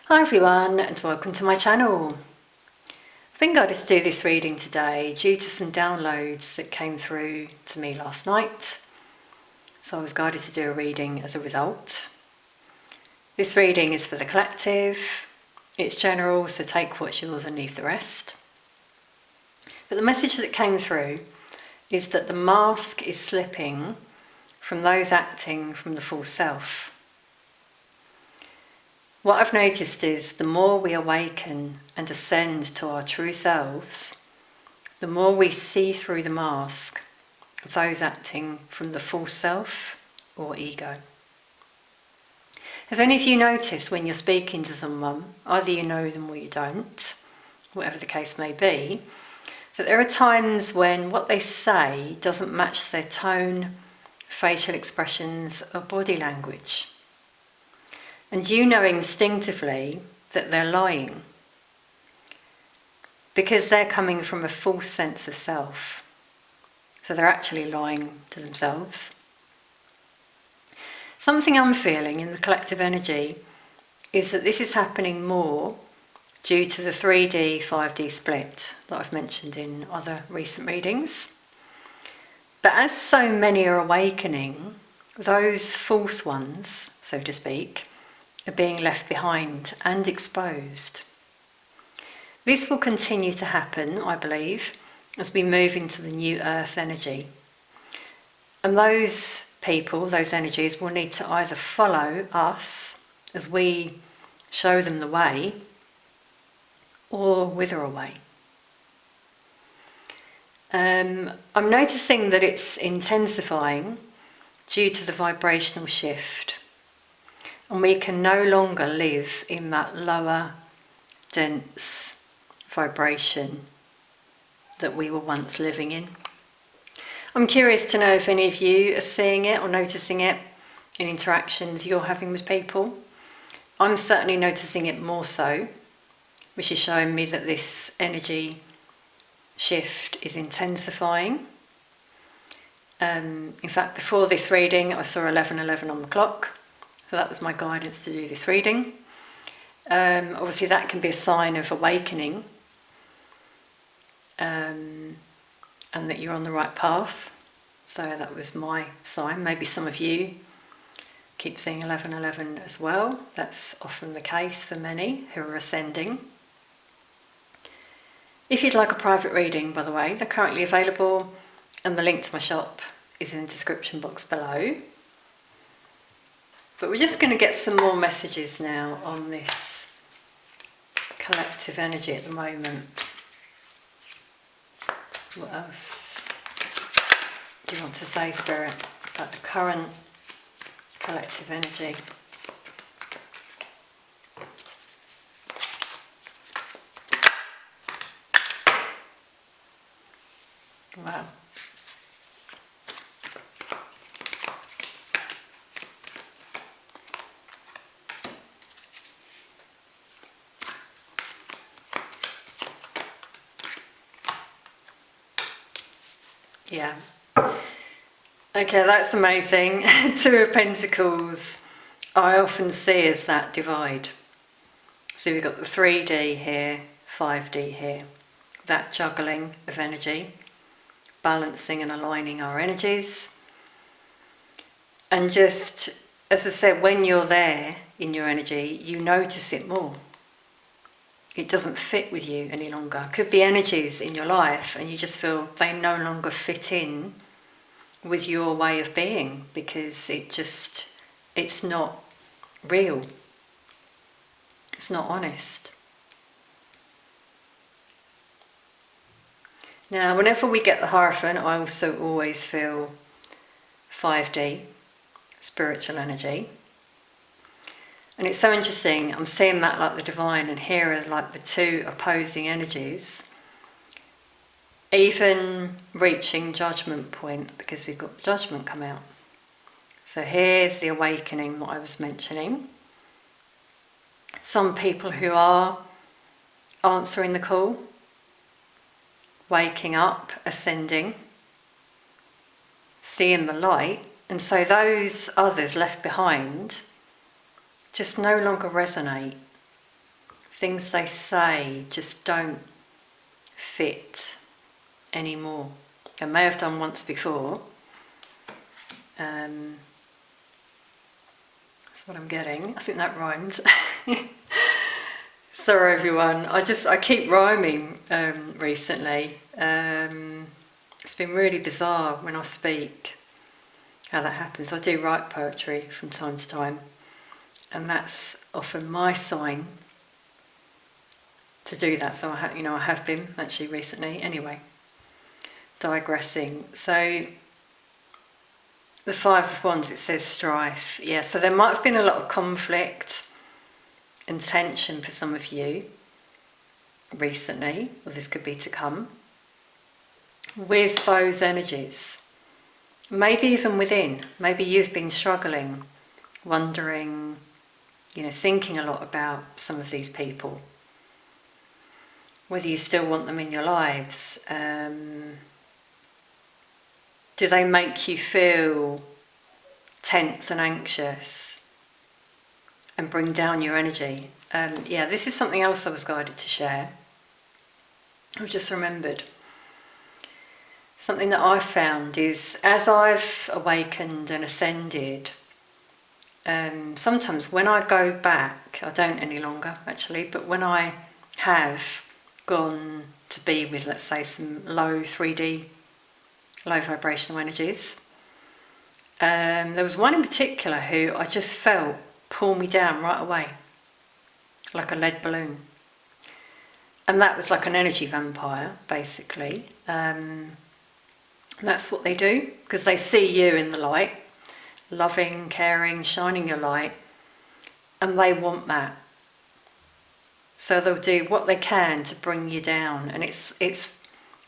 Hi everyone and welcome to my channel. I've been guided to do this reading today due to some downloads that came through to me last night. So I was guided to do a reading as a result. This reading is for the collective. It's general, so take what's yours and leave the rest. But the message that came through is that the mask is slipping from those acting from the full self. What I've noticed is the more we awaken and ascend to our true selves, the more we see through the mask of those acting from the false self or ego. Have any of you noticed when you're speaking to someone, either you know them or you don't, whatever the case may be, that there are times when what they say doesn't match their tone, facial expressions or body language? And you know instinctively that they're lying because they're coming from a false sense of self. So they're actually lying to themselves. Something I'm feeling in the collective energy is that this is happening more due to the 3D, 5D split that I've mentioned in other recent readings. But as so many are awakening, those false ones, so to speak, are being left behind and exposed. This will continue to happen, I believe, as we move into the new earth energy. And those people, those energies, will need to either follow us as we show them the way or wither away. I'm noticing that it's intensifying due to the vibrational shift. And we can no longer live in that lower, dense vibration that we were once living in. I'm curious to know if any of you are seeing it or noticing it in interactions you're having with people. I'm certainly noticing it more so, which is showing me that this energy shift is intensifying. In fact, before this reading, I saw 11:11 on the clock. So that was my guidance to do this reading. Obviously that can be a sign of awakening and that you're on the right path. So that was my sign. Maybe some of you keep seeing 11:11 as well. That's often the case for many who are ascending. If you'd like a private reading, by the way, they're currently available and the link to my shop is in the description box below. But we're just going to get some more messages now on this collective energy at the moment. What else do you want to say, Spirit, about the current collective energy? Wow. Yeah. Okay, that's amazing. Two of Pentacles, I often see as that divide. So we've got the 3D here, 5D here. That juggling of energy, balancing and aligning our energies. And just, as I said, when you're there in your energy, you notice it more. It doesn't fit with you any longer. Could be energies in your life and you just feel they no longer fit in with your way of being because it's not real. It's not honest. Now, whenever we get the Hierophant, I also always feel 5D, spiritual energy. And it's so interesting, I'm seeing that like the divine and here are like the two opposing energies, even reaching judgment point because we've got judgment come out. So here's the awakening that I was mentioning. Some people who are answering the call, waking up, ascending, seeing the light, and so those others left behind just no longer resonate things they say just don't fit anymore. They may have done once before. That's what I'm getting. I think that rhymed. Sorry everyone, I keep rhyming recently. It's been really bizarre when I speak how that happens. I do write poetry from time to time, and that's often my sign to do that. So I have been actually recently. Anyway, digressing. So the Five of Wands, it says strife. Yeah, so there might have been a lot of conflict and tension for some of you recently, or this could be to come, with those energies. Maybe even within. Maybe you've been struggling, wondering, thinking a lot about some of these people. Whether you still want them in your lives. Do they make you feel tense and anxious and bring down your energy? Yeah, this is something else I was guided to share. I've just remembered. Something that I've found is, as I've awakened and ascended, sometimes when I go back, I don't any longer actually, but when I have gone to be with, let's say, some low 3D, low vibrational energies, there was one in particular who I just felt pull me down right away, like a lead balloon. And that was like an energy vampire, basically. That's what they do, because they see you in the light, loving, caring, shining your light, and they want that. So they'll do what they can to bring you down. And it's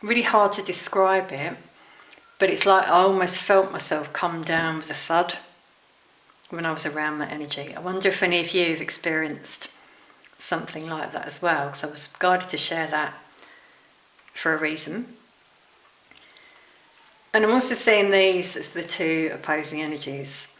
really hard to describe it, but it's like I almost felt myself come down with a thud when I was around that energy. I wonder if any of you have experienced something like that as well, because I was guided to share that for a reason. And I'm also seeing these as the two opposing energies.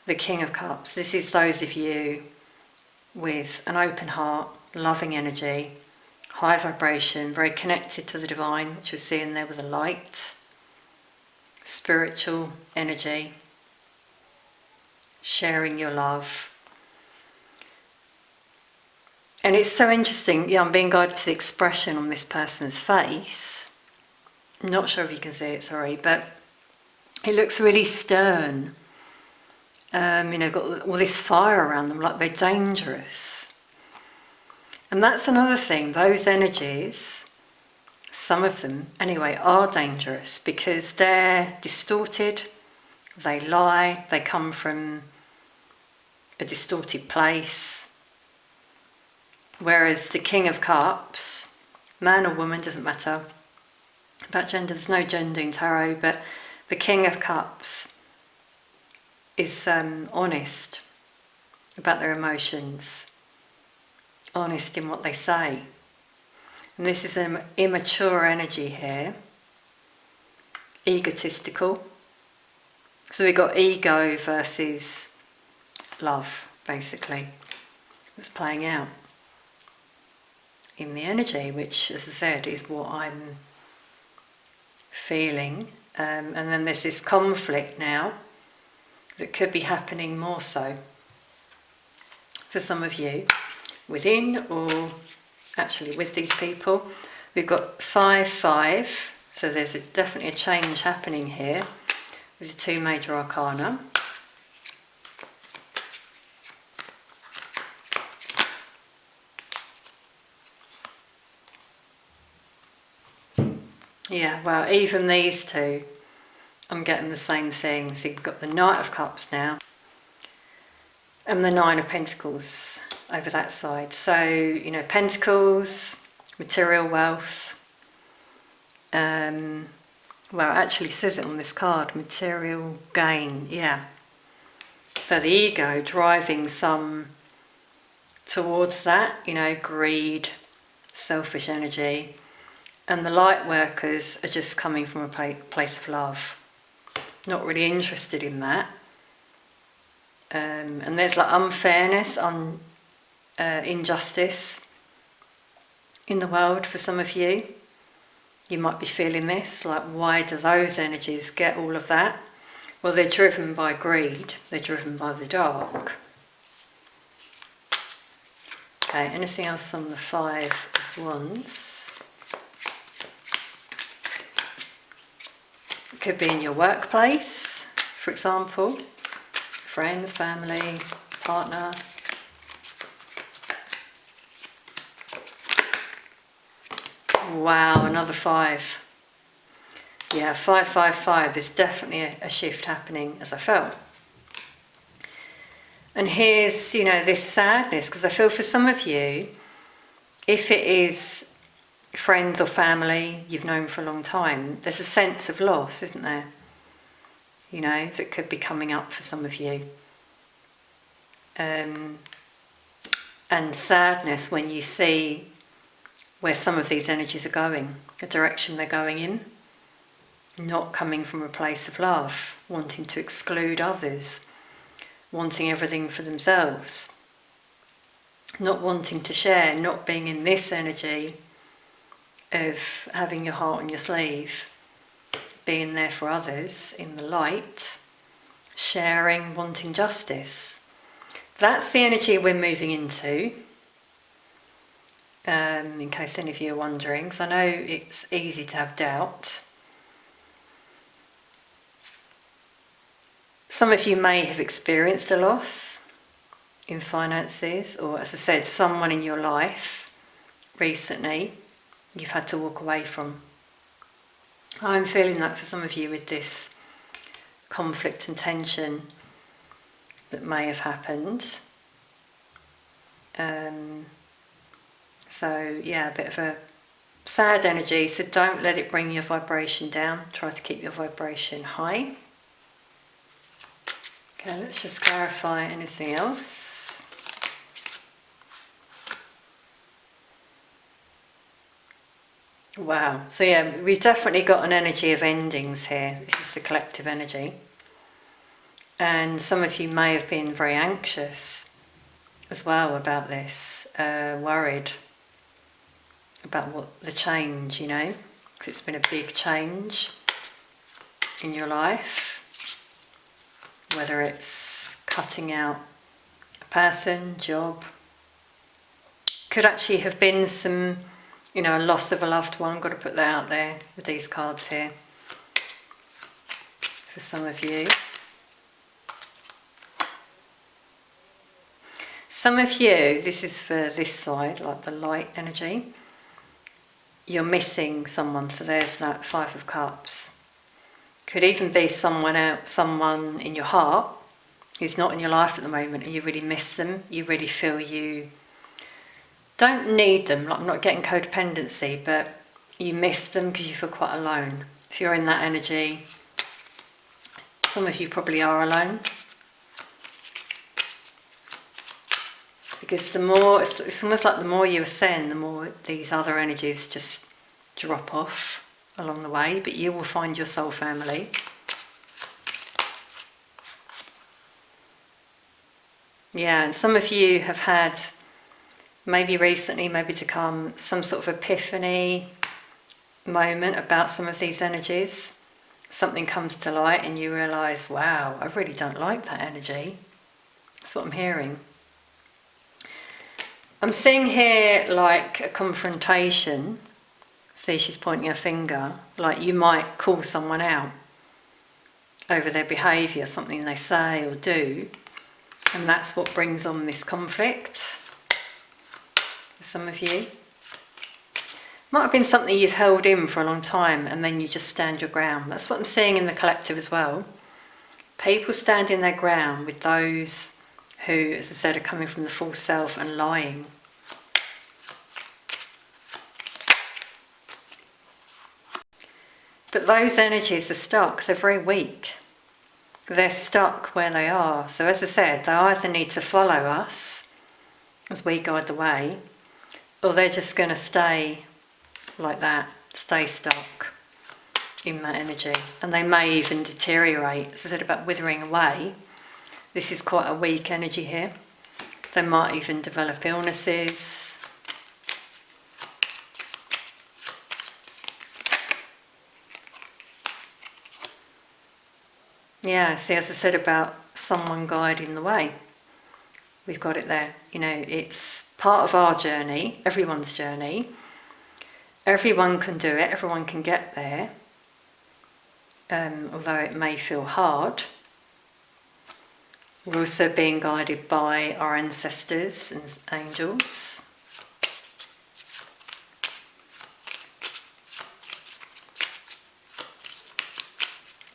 The King of Cups. This is those of you with an open heart, loving energy, high vibration, very connected to the divine, which we're seeing there with the light, spiritual energy, sharing your love. And it's so interesting, yeah, I'm being guided to the expression on this person's face. I'm not sure if you can see it, sorry, but it looks really stern. Got all this fire around them, like they're dangerous. And that's another thing, those energies, some of them anyway, are dangerous because they're distorted, they lie, they come from a distorted place. Whereas the King of Cups, man or woman, doesn't matter. About gender, there's no gender in tarot, but the King of Cups is honest about their emotions, honest in what they say. And this is an immature energy here, egotistical. So we've got ego versus love, basically, that's playing out in the energy, which, as I said, is what I'm feeling. And then there's this conflict now that could be happening more so for some of you within or actually with these people. We've got 5-5, so there's definitely a change happening here. These are two major arcana. Yeah, well, even these two, I'm getting the same thing. So you've got the Knight of Cups now, and the Nine of Pentacles over that side. So, Pentacles, material wealth. Well, it actually says it on this card, material gain, yeah. So the ego driving some towards that, greed, selfish energy. And the light workers are just coming from a place of love. Not really interested in that. And there's like unfairness, injustice in the world for some of you. You might be feeling this, like, why do those energies get all of that? Well, they're driven by greed, they're driven by the dark. Okay, anything else on the Five of Wands? It could be in your workplace, for example, friends, family, partner. Wow, another 5. Yeah, 555. There's definitely a shift happening, as I felt. And here's, this sadness, because I feel for some of you, if it is friends or family you've known for a long time, there's a sense of loss, isn't there? That could be coming up for some of you. And sadness when you see where some of these energies are going, the direction they're going in, not coming from a place of love, wanting to exclude others, wanting everything for themselves, not wanting to share, not being in this energy of having your heart on your sleeve, being there for others in the light, sharing, wanting justice. That's the energy we're moving into, in case any of you are wondering, because I know it's easy to have doubt. Some of you may have experienced a loss in finances, or, as I said, someone in your life recently you've had to walk away from. I'm feeling that for some of you with this conflict and tension that may have happened. So yeah, a bit of a sad energy, so don't let it bring your vibration down. Try to keep your vibration high. Okay, let's just clarify anything else. Wow, so yeah, we've definitely got an energy of endings here. This is the collective energy. And some of you may have been very anxious as well about this, worried about what the change, if it's been a big change in your life. Whether it's cutting out a person, job. Could actually have been some, a loss of a loved one. Got to put that out there with these cards here. For some of you. Some of you, this is for this side, like the light energy. You're missing someone, so there's that Five of Cups. Could even be someone in your heart who's not in your life at the moment, and you really miss them. You really feel you don't need them. Like, I'm not getting codependency, but you miss them because you feel quite alone. If you're in that energy, some of you probably are alone. Because it's almost like the more you ascend, the more these other energies just drop off along the way, but you will find your soul family. Yeah, and some of you have had, maybe recently, maybe to come, some sort of epiphany moment about some of these energies. Something comes to light and you realise, wow, I really don't like that energy. That's what I'm hearing. I'm seeing here like a confrontation. See, she's pointing her finger, like you might call someone out over their behaviour, something they say or do, and that's what brings on this conflict for some of you. Might have been something you've held in for a long time and then you just stand your ground. That's what I'm seeing in the collective as well. People standing their ground with those who, as I said, are coming from the false self and lying. But those energies are stuck, they're very weak. They're stuck where they are. So as I said, they either need to follow us as we guide the way, or they're just going to stay like that, stay stuck in that energy. And they may even deteriorate. As I said about withering away, this is quite a weak energy here. They might even develop illnesses. Yeah, see, as I said about someone guiding the way, we've got it there. You know, it's part of our journey, everyone's journey. Everyone can do it, everyone can get there, although it may feel hard. We're also being guided by our ancestors and angels.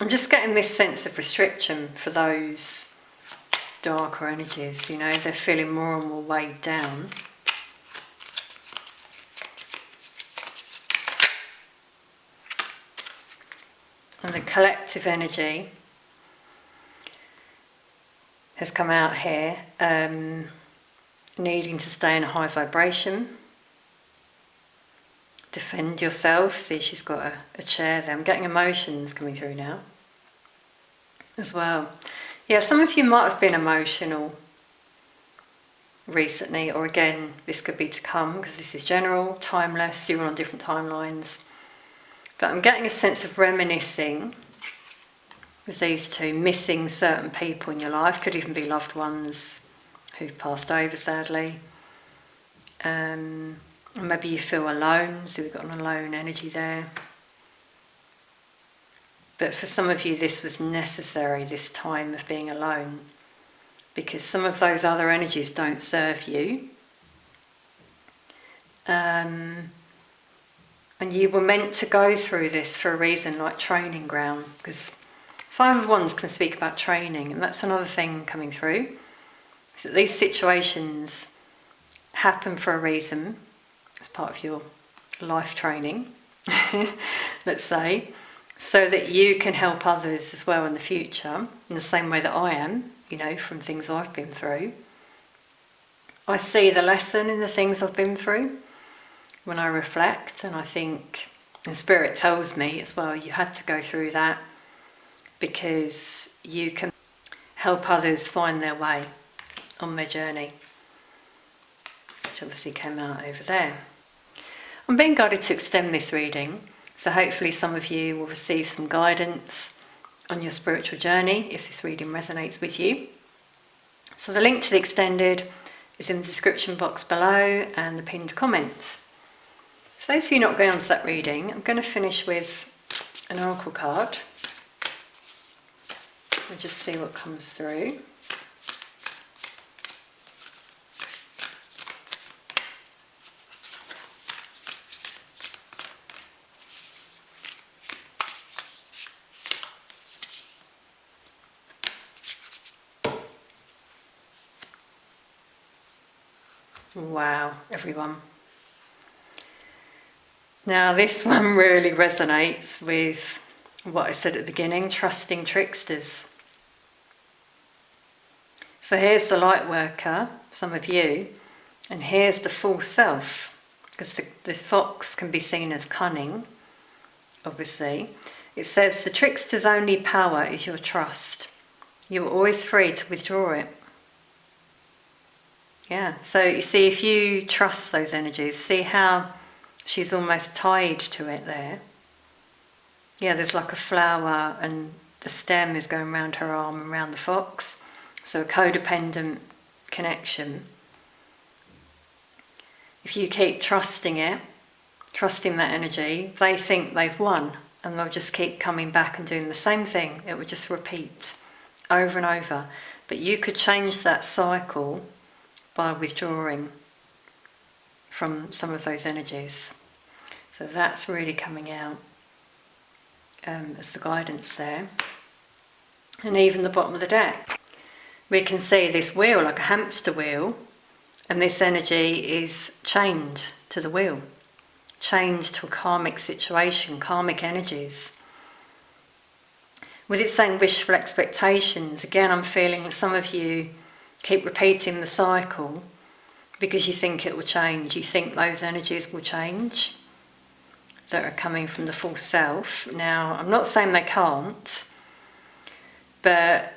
I'm just getting this sense of restriction for those darker energies, you know, they're feeling more and more weighed down. And the collective energy has come out here, needing to stay in a high vibration. Defend yourself. See, she's got a chair there. I'm getting emotions coming through now as well. Yeah, some of you might have been emotional recently, or again, this could be to come, because this is general, timeless, you're on different timelines. But I'm getting a sense of reminiscing with these two, missing certain people in your life, could even be loved ones who've passed over, sadly. Maybe you feel alone, so we've got an alone energy there. But for some of you, this was necessary, this time of being alone, because some of those other energies don't serve you. And you were meant to go through this for a reason, like training ground, because Five of Wands can speak about training, and that's another thing coming through. So these situations happen for a reason, as part of your life training, let's say, so that you can help others as well in the future, in the same way that I am, you know, from things I've been through. I see the lesson in the things I've been through when I reflect, and I think, and Spirit tells me as well, you had to go through that because you can help others find their way on their journey, which obviously came out over there. I'm being guided to extend this reading, so hopefully some of you will receive some guidance on your spiritual journey if this reading resonates with you. So the link to the extended is in the description box below and the pinned comments. For those of you not going on to that reading, I'm going to finish with an oracle card. We'll just see what comes through. Wow, everyone. Now this one really resonates with what I said at the beginning, trusting tricksters. So here's the light worker, some of you, and here's the false self, because the fox can be seen as cunning, obviously. It says the trickster's only power is your trust. You're always free to withdraw it. Yeah, so you see, if you trust those energies, see how she's almost tied to it there. Yeah, there's like a flower and the stem is going around her arm and around the fox. So a codependent connection. If you keep trusting it, trusting that energy, they think they've won and they'll just keep coming back and doing the same thing. It would just repeat over and over. But you could change that cycle by withdrawing from some of those energies. So that's really coming out as the guidance there. And even the bottom of the deck, we can see this wheel like a hamster wheel, and this energy is chained to the wheel, chained to a karmic situation, karmic energies. With it saying wishful expectations, again I'm feeling that some of you keep repeating the cycle because you think it will change, you think those energies will change that are coming from the false self. Now, I'm not saying they can't, but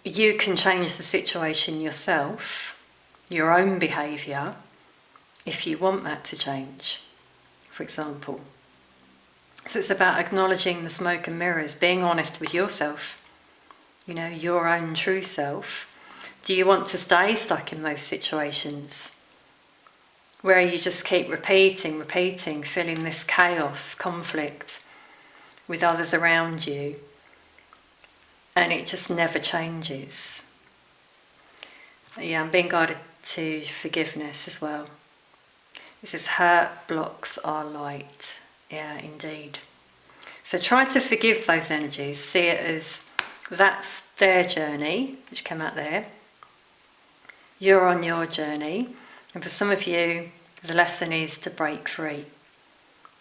you can change the situation yourself, your own behaviour, if you want that to change, for example. So it's about acknowledging the smoke and mirrors, being honest with yourself. your own true self? Do you want to stay stuck in those situations where you just keep repeating, feeling this chaos, conflict with others around you, and it just never changes? Yeah, I'm being guided to forgiveness as well. It says, hurt blocks our light. Yeah, indeed. So try to forgive those energies. See it as that's their journey, which came out there. You're on your journey. And for some of you, the lesson is to break free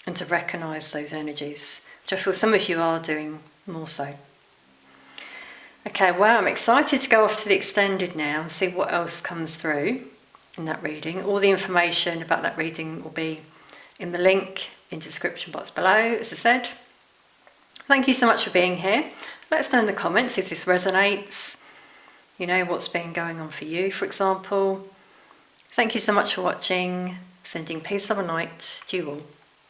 and to recognise those energies, which I feel some of you are doing more so. Okay, well, I'm excited to go off to the extended now and see what else comes through in that reading. All the information about that reading will be in the link in the description box below, as I said. Thank you so much for being here. Let us know in the comments if this resonates, what's been going on for you, for example. Thank you so much for watching. Sending peace, love and light to you all.